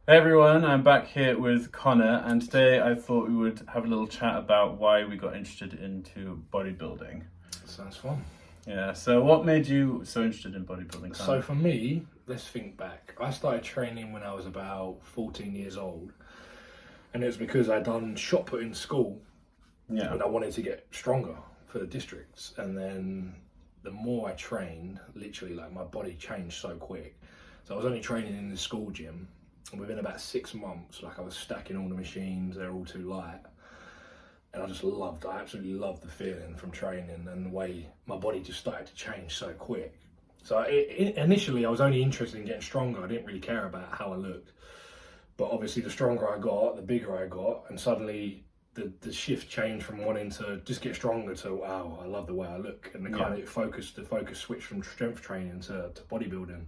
Hey everyone, I'm back here with Connor, and today I thought we would have a little chat about why we got interested into bodybuilding. Sounds fun. Yeah, so what made you so interested in bodybuilding, So Connor? for me, let's think back. I started training when I was about 14 years old, and it was because I'd done shot put in school, Yeah, and I wanted to get stronger for the districts. And then the more I trained, literally, like my body changed so quick. So I was only training in the school gym, and within about 6 months, like I was stacking all the machines. They're all too light. And I absolutely loved the feeling from training and the way my body just started to change so quick. So initially I was only interested in getting stronger. I didn't really care about how I looked. But obviously the stronger I got, the bigger I got, and suddenly the shift changed from wanting to just get stronger to, wow, I love the way I look. And the focus switched from strength training to bodybuilding.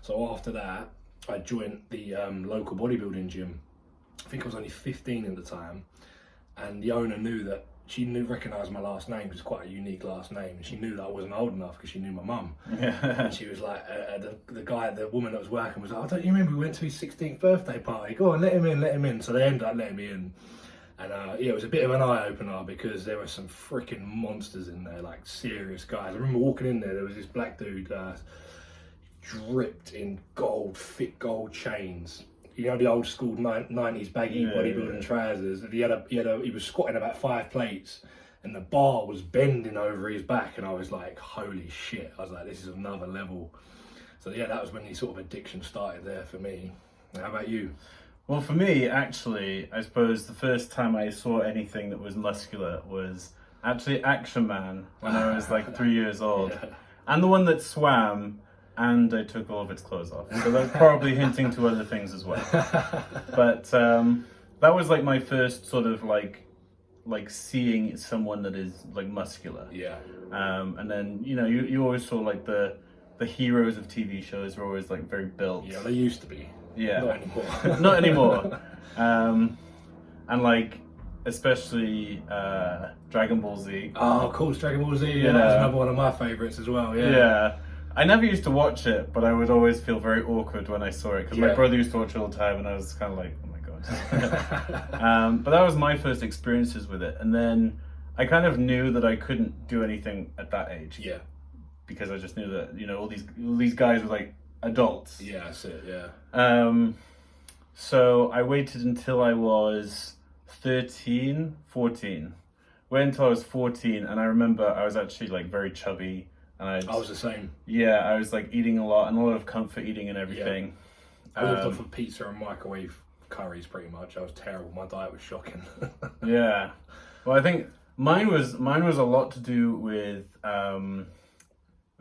So after that, I joined the local bodybuilding gym. I think I was only 15 at the time, and the owner knew that recognised my last name because it's quite a unique last name, and she knew that I wasn't old enough because she knew my mum. yeah, And she was like, the woman that was working was like, "Oh, don't you remember we went to his 16th birthday party? Go on, let him in, let him in." So they ended up letting me in, and yeah, it was a bit of an eye opener because there were some freaking monsters in there, like serious guys. I remember walking in there was this black dude, dripped in gold, thick gold chains. You know, the old school 90s baggy bodybuilding trousers. And he was squatting about 5 plates, and the bar was bending over his back, and I was like, holy shit. I was like, this is another level. So yeah, that was when the sort of addiction started there for me. How about you? Well, for me, actually, I suppose the first time I saw anything that was muscular was actually Action Man when I was like 3 years old. Yeah. And the one that swam and I took all of its clothes off. So that's probably hinting to other things as well. But that was like my first sort of like seeing someone that is like muscular. Yeah. And then you always saw like the heroes of TV shows were always like very built. Yeah, they used to be. Yeah. Not anymore. Not anymore. And like especially Dragon Ball Z. Oh, of course, Dragon Ball Z. Yeah, Yeah. that's another one of my favourites as well. Yeah. Yeah. I never used to watch it, but I would always feel very awkward when I saw it because my Yeah. brother used to watch it all the time, and I was kind of like, oh my god. But that was my first experiences with it, and then I kind of knew that I couldn't do anything at that age. Yeah. Because I just knew that all these guys were like adults. Yeah, that's it. Yeah. So I waited until I was 13, 14. Wait until I was 14, and I remember I was actually like very chubby. And I was the same. Yeah, I was like eating a lot and a lot of comfort eating and everything. I lived off of pizza and microwave curries pretty much. I was terrible. My diet was shocking. Yeah. Well, I think mine was a lot to do with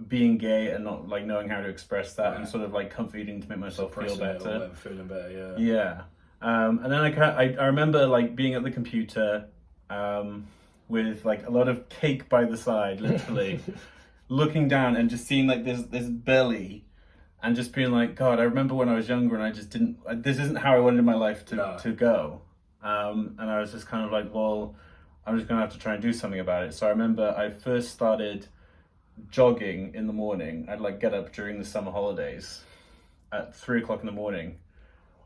being gay and not like knowing how to express that and sort of like comfort eating to make myself feel better. Feeling better, yeah. Yeah. And then I remember like being at the computer with like a lot of cake by the side, literally. Looking down and just seeing like this belly and just being like, God, I remember when I was younger and I just this isn't how I wanted my life to go. And I was just kind of like, well, I'm just gonna have to try and do something about it. So I remember I first started jogging in the morning. I'd like get up during the summer holidays at 3 o'clock in the morning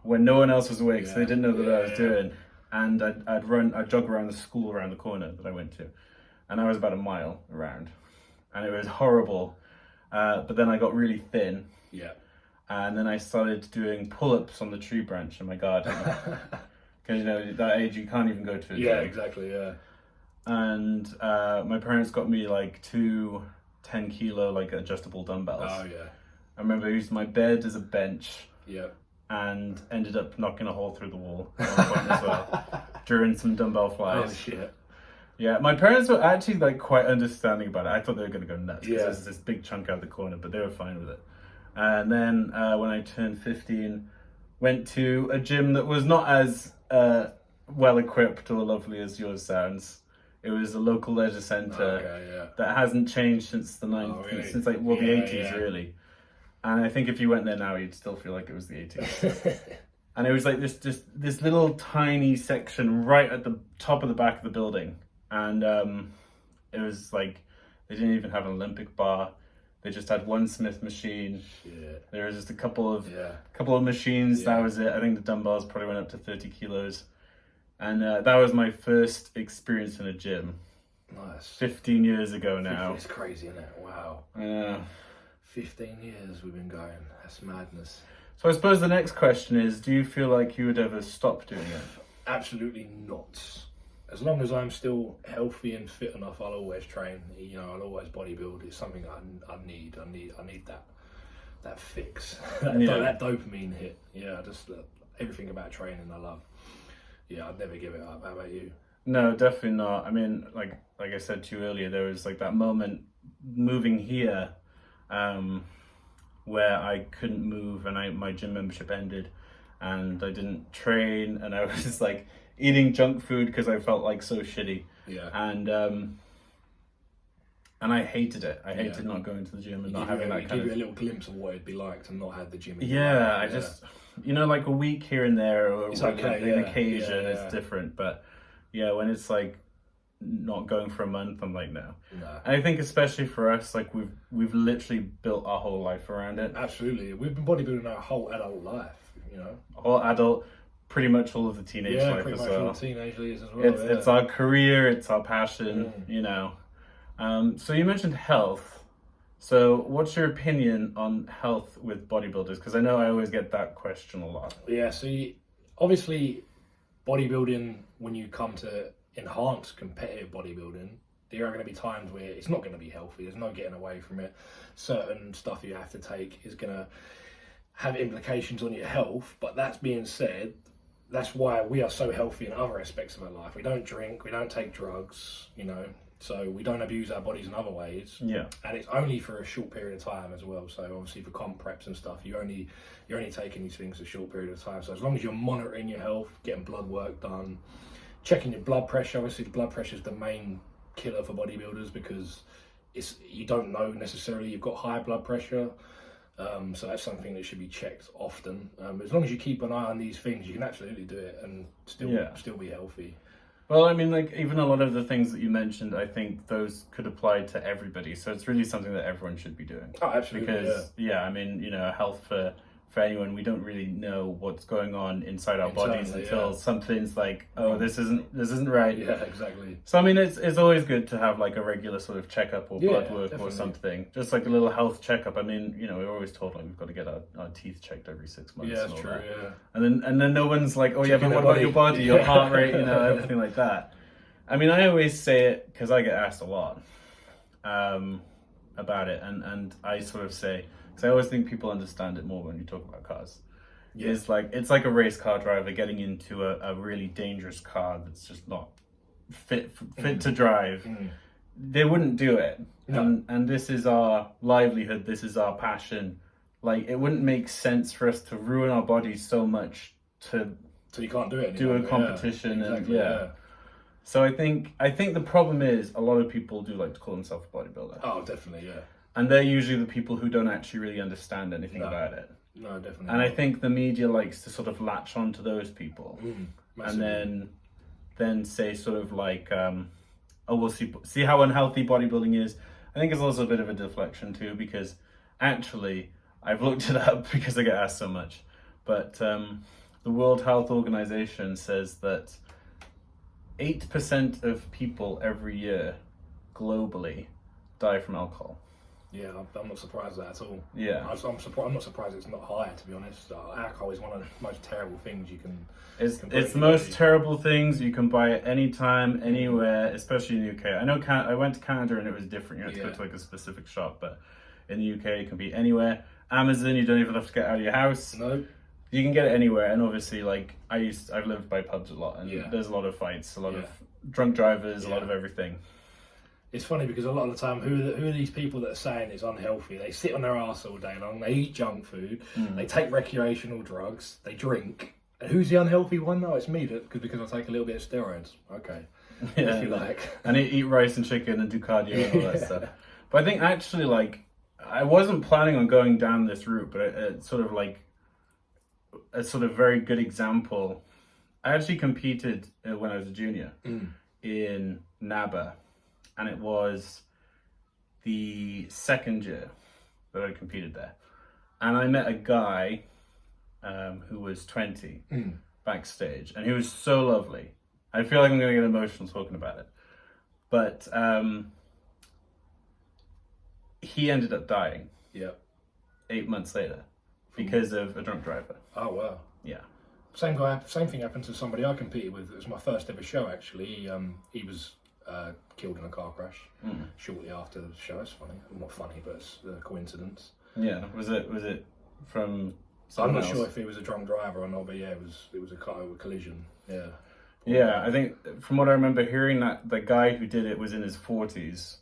when no one else was awake, so they didn't know what I was doing. And I'd jog around the school around the corner that I went to. And I was about a mile around. And it was horrible, but then I got really thin. Yeah. And then I started doing pull-ups on the tree branch in my garden. Because, at that age, you can't even go to a Yeah, gym. exactly, yeah. And my parents got me like two 10-kilo like adjustable dumbbells. Oh, yeah. I remember I used my bed as a bench. Yeah. And ended up knocking a hole through the wall at one point as well during some dumbbell flies. Oh, shit. Yeah, my parents were actually like quite understanding about it. I thought they were going to go nuts because Yeah. there's this big chunk out the corner, but they were fine with it. And then when I turned 15, went to a gym that was not as well equipped or lovely as yours sounds. It was a local leisure centre that hasn't changed since the 90s, really? since like the 80s Yeah. really. And I think if you went there now, you'd still feel like it was the 80s. And it was like this little tiny section right at the top of the back of the building. And it was like, they didn't even have an Olympic bar. They just had one Smith machine. Shit. There was just a couple of machines. Yeah. That was it. I think the dumbbells probably went up to 30 kilos. And that was my first experience in a gym. Nice. 15 years ago now. It's crazy, isn't it? Wow. Yeah. 15 years we've been going. That's madness. So I suppose the next question is, do you feel like you would ever stop doing it? Absolutely not. As long as I'm still healthy and fit enough, I'll always train. You know, I'll always bodybuild. It's something I need. I need that fix, that dopamine hit. Yeah, just everything about training I love. Yeah, I'd never give it up. How about you? No, definitely not. I mean, like I said to you earlier, there was like that moment moving here, where I couldn't move and my gym membership ended, and I didn't train, and I was just like eating junk food because I felt like so shitty. Yeah. And I hated it. I hated not going to the gym and not having that kind of. Give you a little glimpse of what it'd be like to not have the gym. Yeah, I just, like a week here and there, or it's like okay, an occasion, it's different. But yeah, when it's like not going for a month, I'm like, no. And I think especially for us, like we've literally built our whole life around it. Absolutely, we've been bodybuilding our whole adult life. You know, all adult, pretty much all of the teenage life as well. All the teenage years as well. It's our career, it's our passion. You know. So you mentioned health. So what's your opinion on health with bodybuilders? Because I know I always get that question a lot. Yeah, see, obviously bodybuilding, when you come to enhanced competitive bodybuilding, there are going to be times where it's not going to be healthy. There's no getting away from it. Certain stuff you have to take is going to have implications on your health. But that being said, that's why we are so healthy in other aspects of our life. We don't drink, we don't take drugs, you know. So we don't abuse our bodies in other ways. Yeah. And it's only for a short period of time as well. So obviously for comp preps and stuff, you're only taking these things a short period of time. So as long as you're monitoring your health, getting blood work done, checking your blood pressure. Obviously the blood pressure is the main killer for bodybuilders because you don't know necessarily you've got high blood pressure. So that's something that should be checked often. As long as you keep an eye on these things, you can absolutely do it and still be healthy. Well, I mean, like, even a lot of the things that you mentioned, I think those could apply to everybody. So it's really something that everyone should be doing. Oh, absolutely. Because, I mean, health for anyone, we don't really know what's going on inside our bodies until something's like, this isn't right. Yeah, exactly. So, I mean, it's always good to have, like, a regular sort of checkup or blood work definitely. or something. Just like a little health checkup. I mean, we're always told, like, we've got to get our teeth checked every 6 months. Yeah, that's true, And then no one's like, Checking but what about your body, your heart rate, everything like that. I mean, I always say it because I get asked a lot about it, and I sort of say, because I always think people understand it more when you talk about cars. Yeah. It's like a race car driver getting into a really dangerous car that's just not fit to drive. They wouldn't do it. No. And this is our livelihood, this is our passion. Like, it wouldn't make sense for us to ruin our bodies so much so you can't do it do anymore. a competition. Exactly, So I think the problem is a lot of people do like to call themselves a bodybuilder. Oh, definitely, yeah. And they're usually the people who don't actually really understand anything about it. No, definitely. And I think the media likes to sort of latch on to those people, and then say sort of like, we'll see how unhealthy bodybuilding is. I think it's also a bit of a deflection too, because actually I've looked it up because I get asked so much, but the World Health Organization says that 8% of people every year globally die from alcohol. Yeah, I'm not surprised at that at all. Yeah. I'm not surprised it's not higher, to be honest. Alcohol is one of the most terrible things you can... It's the most terrible things. You can buy it anytime, anywhere, especially in the UK. I know I went to Canada and it was different. You had to go to like a specific shop, but in the UK it can be anywhere. Amazon, you don't even have to get out of your house. No. You can get it anywhere, and obviously, like, I've lived by pubs a lot, and there's a lot of fights, a lot of drunk drivers, a lot of everything. It's funny because a lot of the time, who are these people that are saying it's unhealthy? They sit on their arse all day long, they eat junk food, they take recreational drugs, they drink. And who's the unhealthy one? No, it's me, because I take a little bit of steroids. Okay, if you like. And eat rice and chicken and do cardio and all that stuff. But I think actually, like, I wasn't planning on going down this route, but it's sort of like a sort of very good example. I actually competed when I was a junior in NABA, and it was the second year. that I competed there. And I met a guy who was 20 backstage, and he was so lovely. I feel like I'm going to get emotional talking about it. But he ended up dying. Yep. 8 months later because of a drunk driver. Oh, wow. Yeah. Same thing happened to somebody I competed with. It was my first ever show, actually. He was killed in a car crash shortly after the show. It's funny. Not funny, but it's a coincidence. Yeah. Was it from I'm someone not else? sure if he was a drunk driver or not, but yeah, it was a car collision. Yeah. Yeah, I think from what I remember hearing, that the guy who did it was in his 40s.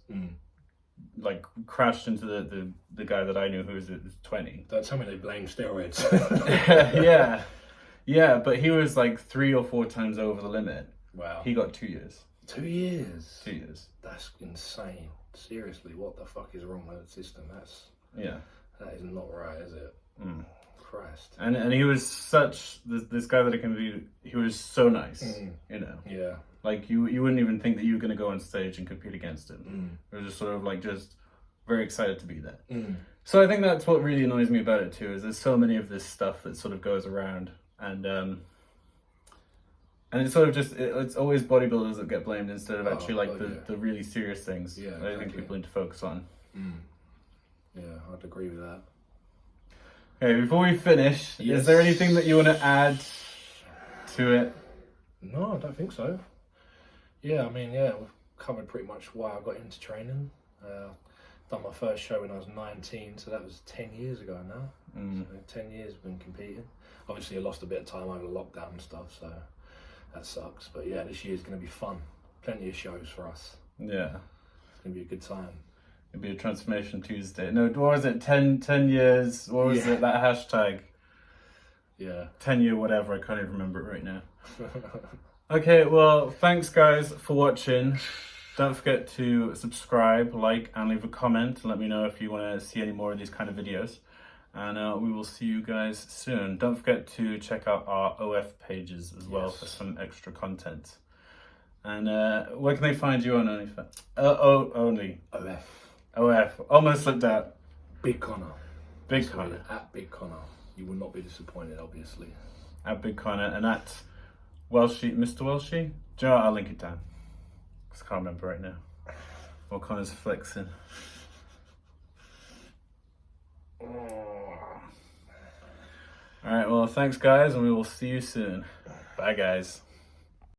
Like crashed into the guy that I knew who was 20. Don't tell me they blame steroids. yeah, but he was like 3 or 4 times over the limit. Wow. He got 2 years. 2 years? 2 years. That's insane. Seriously, what the fuck is wrong with the system? That is not right, is it? Christ. And he was such this guy that I can he was so nice, you know. Yeah. Like you wouldn't even think that you were going to go on stage and compete against him. It was just sort of like just very excited to be there. So I think that's what really annoys me about it too, is there's so many of this stuff that sort of goes around, and it's sort of just it's always bodybuilders that get blamed instead of actually like the really serious things that I think people need to focus on. Yeah, I'd agree with that. Okay, before we finish, is there anything that you want to add to it? No, I don't think so. Yeah, I mean, we've covered pretty much why I got into training. Done my first show when I was 19, so that was 10 years ago now. So 10 years I've been competing. Obviously, I lost a bit of time over the lockdown and stuff, so that sucks. But yeah, this year's going to be fun. Plenty of shows for us. Yeah. It's going to be a good time. It'd be a Transformation Tuesday. No, what was it? 10 years? What was it? That hashtag? Yeah. 10-year whatever. I can't even remember it right now. Okay, well, thanks guys for watching. Don't forget to subscribe, like, and leave a comment. Let me know if you want to see any more of these kind of videos. And we will see you guys soon. Don't forget to check out our OF pages as well for some extra content. And where can they find you on OnlyFans? Only. OF. Almost slipped out. Big Connor. Big Connor. At Big Connor. You will not be disappointed, obviously. At Big Connor and at Welshy, Mr. Welshy. Do you know what? I'll link it down. Because I can't remember right now. Or Connor's flexing. Alright, well, thanks guys, and we will see you soon. Bye guys.